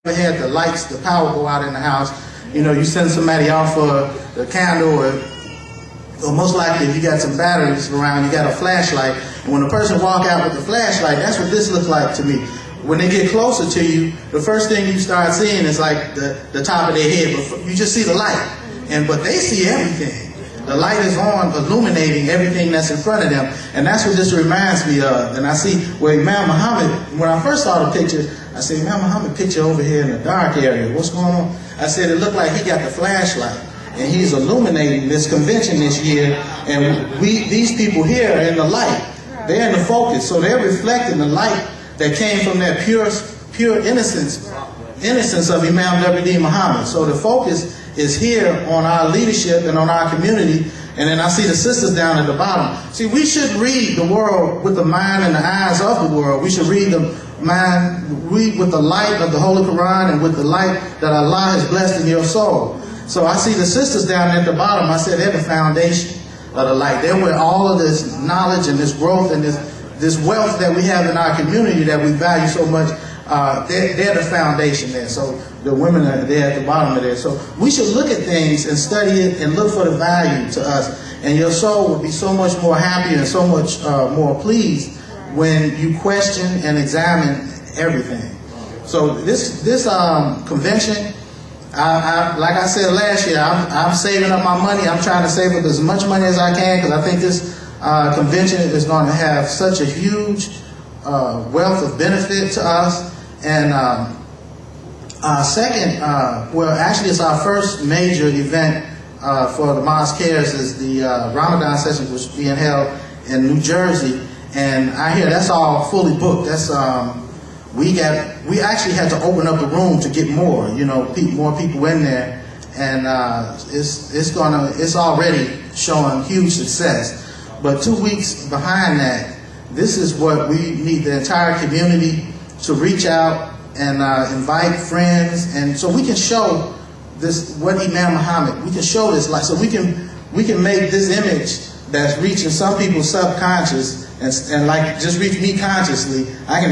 had the lights, the power go out in the house, you know, you send somebody off for a candle, or most likely if you got some batteries around, you got a flashlight, and when a person walk out with the flashlight, that's what this looks like to me. When they get closer to you, the first thing you start seeing is like the top of their head, but you just see the light, but they see everything. The light is on, illuminating everything that's in front of them. And that's what this reminds me of. And I see where Imam Muhammad, when I first saw the picture, I said, Imam Muhammad picture over here in the dark area. What's going on? I said, it looked like he got the flashlight. And he's illuminating this convention this year. And these people here are in the light. They're in the focus. So they're reflecting the light that came from that pure innocence of Imam Deen Mohammed. So the focus is here on our leadership and on our community. And then I see the sisters down at the bottom. See, we should read the world with the mind and the eyes of the world. We should read with the light of the Holy Quran and with the light that Allah has blessed in your soul. So I see the sisters down at the bottom. I said they're the foundation of the light. They're where all of this knowledge and this growth and this wealth that we have in our community that we value so much, they're the foundation there. So the women are there at the bottom of there. So we should look at things and study it and look for the value to us. And your soul will be so much more happy and so much more pleased when you question and examine everything. So this convention, like I said last year, I'm saving up my money. I'm trying to save up as much money as I can because I think this convention is going to have such a huge wealth of benefit to us. And second, well, actually it's our first major event for the Mosque Cares is the Ramadan session, which is being held in New Jersey. And I hear that's all fully booked. That's we actually had to open up the room to get more, you know, more people in there, and it's already showing huge success. But 2 weeks behind that, this is what we need the entire community to reach out and invite friends, and so we can show this what Imam Muhammad. We can show this light, so we can make this image that's reaching some people's subconscious and like just reach me consciously. I can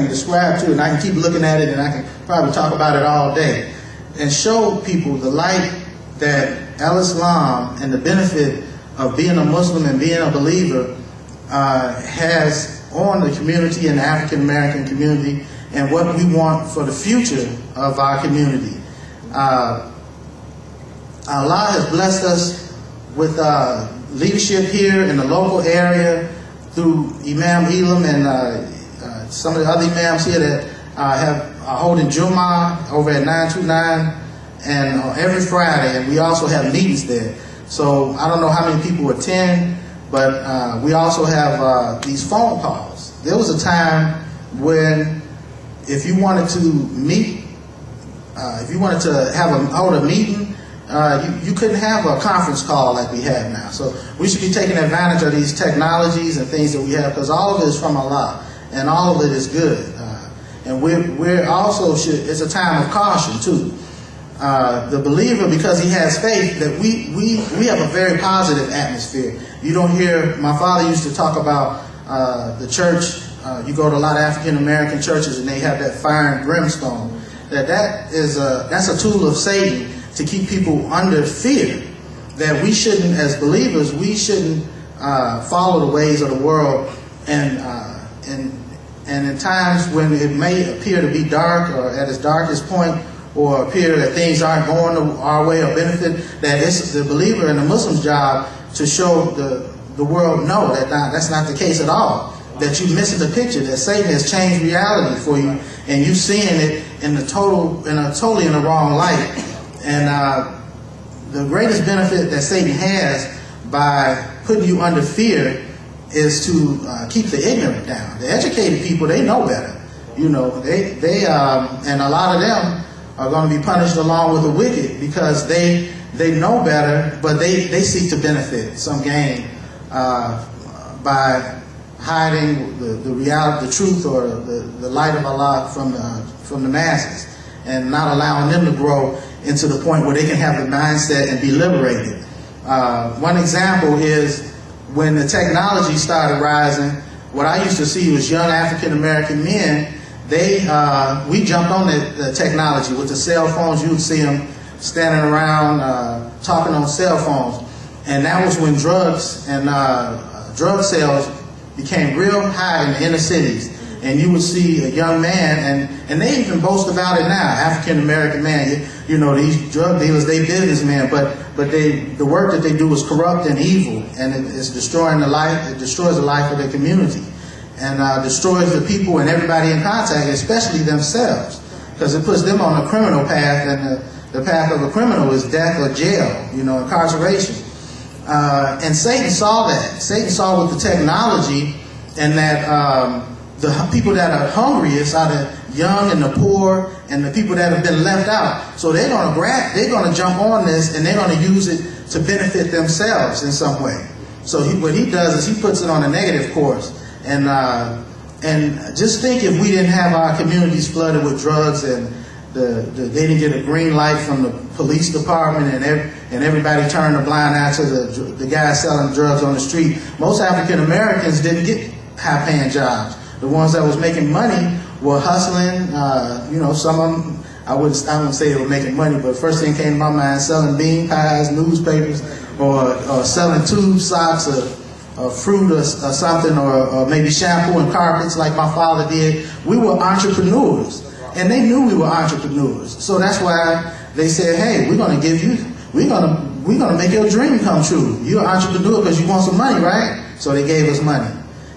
describe to it, and I can keep looking at it, and I can probably talk about it all day, and show people the light that Al-Islam and the benefit of being a Muslim and being a believer has on the community and the African American community, and what we want for the future of our community. Allah has blessed us with leadership here in the local area through Imam Elam and some of the other imams here that are holding Jummah over at 929 and every Friday, and we also have meetings there. So I don't know how many people attend, but we also have these phone calls. There was a time when if you wanted to meet, if you wanted to hold a meeting, you couldn't have a conference call like we have now. So we should be taking advantage of these technologies and things that we have, because all of it is from Allah and all of it is good. And we're also it's a time of caution too. The believer, because he has faith, that we have a very positive atmosphere. You don't hear, my father used to talk about the church. You go to a lot of African American churches and they have that fire and brimstone. That's a tool of Satan to keep people under fear. That we shouldn't, as believers, we shouldn't follow the ways of the world, and in times when it may appear to be dark or at its darkest point, or appear that things aren't going our way or benefit, that it's the believer and the Muslim's job to show the world no, that's not the case at all. That you're missing the picture, that Satan has changed reality for you, and you're seeing it totally in the wrong light. And the greatest benefit that Satan has by putting you under fear is to keep the ignorant down. The educated people, they know better. You know, they and a lot of them are going to be punished along with the wicked, because they know better, but they seek to benefit some gain by hiding the reality, the truth, or the light of Allah from the masses, and not allowing them to grow into the point where they can have the mindset and be liberated. One example is when the technology started rising, what I used to see was young African American men we jumped on the technology with the cell phones. You would see them standing around talking on cell phones, and that was when drugs and drug sales became real high in the inner cities. And you would see a young man, and they even boast about it now, African American man. You know, these drug dealers, they businessmen, but the work that they do is corrupt and evil, and it's destroying the life. It destroys the life of their community, and destroys the people and everybody in contact, especially themselves, because it puts them on a criminal path, and the path of a criminal is death or jail, you know, incarceration. And Satan saw that. Satan saw with the technology, and that the people that are hungriest are the young and the poor and the people that have been left out. So they're going to jump on this, and they're going to use it to benefit themselves in some way. So what he does is he puts it on a negative course. And just think if we didn't have our communities flooded with drugs, and they didn't get a green light from the police department, and everybody turned a blind eye to the guys selling drugs on the street. Most African Americans didn't get high-paying jobs. The ones that was making money were hustling. You know, some of them, I wouldn't say they were making money, but the first thing came to my mind, selling bean pies, newspapers, or selling tube socks, or fruit or something, or maybe shampoo and carpets like my father did. We were entrepreneurs, and they knew we were entrepreneurs. So that's why they said, hey, we're going to make your dream come true. You're an entrepreneur because you want some money, right? So they gave us money.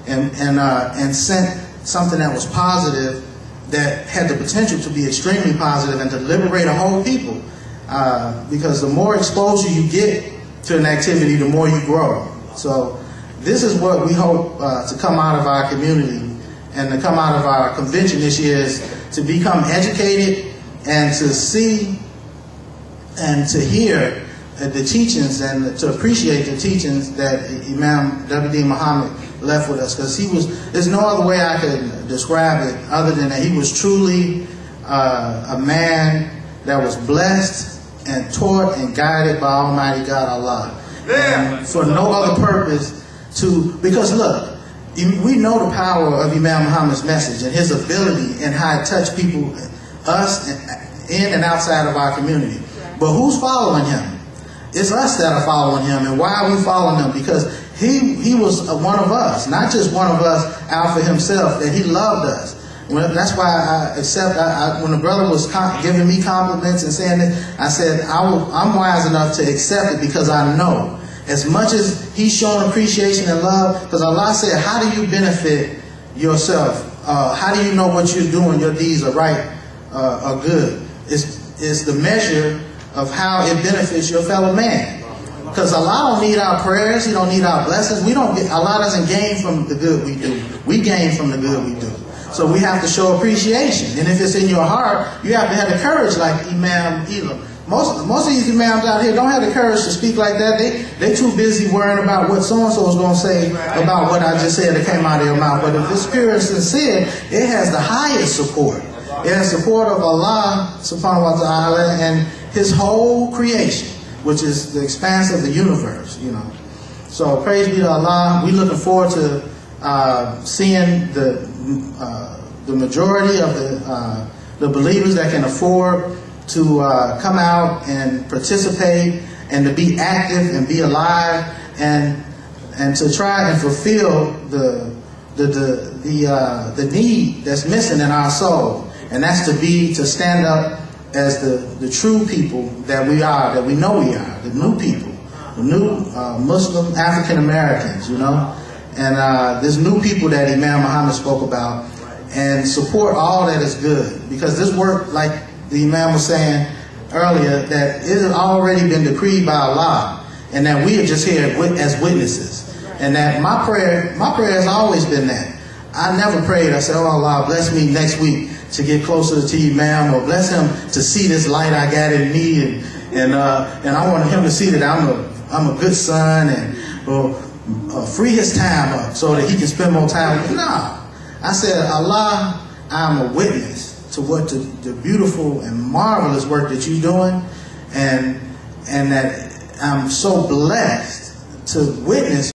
And sent something that was positive, that had the potential to be extremely positive and to liberate a whole people. Because the more exposure you get to an activity, the more you grow. So this is what we hope to come out of our community and to come out of our convention this year, is to become educated and to see and to hear the teachings, and to appreciate the teachings that Imam Deen Mohammed left with us, because there's no other way I could describe it other than that he was truly a man that was blessed and taught and guided by Almighty God Allah. And for no other purpose because look, we know the power of Imam Muhammad's message and his ability and how it touched people, us, in and outside of our community. But who's following him? It's us that are following him. And why are we following him? Because he was one of us, not just one of us out for himself, that he loved us. That's why when the brother was giving me compliments and saying this, I said, I'm wise enough to accept it, because I know as much as he's showing appreciation and love, because Allah said, how do you benefit yourself? How do you know what you're doing, your deeds are right, are good? It's the measure of how it benefits your fellow man. Because Allah don't need our prayers, He don't need our blessings. Allah doesn't gain from the good we do. We gain from the good we do. So we have to show appreciation. And if it's in your heart, you have to have the courage like Imam Elam. Most of these imams out here don't have the courage to speak like that. They too busy worrying about what so-and-so is going to say about what I just said that came out of your mouth. But if it's pure and sincere, it has the highest support. It has support of Allah subhanahu wa ta'ala and His whole creation, which is the expanse of the universe, you know. So praise be to Allah. We're looking forward to seeing the majority of the believers that can afford to come out and participate and to be active and be alive and to try and fulfill the need that's missing in our soul, and that's to stand up as the true people that we are, that we know we are, the new people, the new Muslim African Americans, you know, and this new people that Imam Muhammad spoke about, and support all that is good, because this work, like the Imam was saying earlier, that it has already been decreed by Allah, and that we are just here as witnesses, and that my prayer has always been that. I never prayed, I said, oh Allah, bless me next week to get closer to Imam, or bless him to see this light I got in me, and I wanted him to see that I'm a good son, and free his time up so that he can spend more time with me. No. I said, Allah, I'm a witness to what the beautiful and marvelous work that you're doing, and that I'm so blessed to witness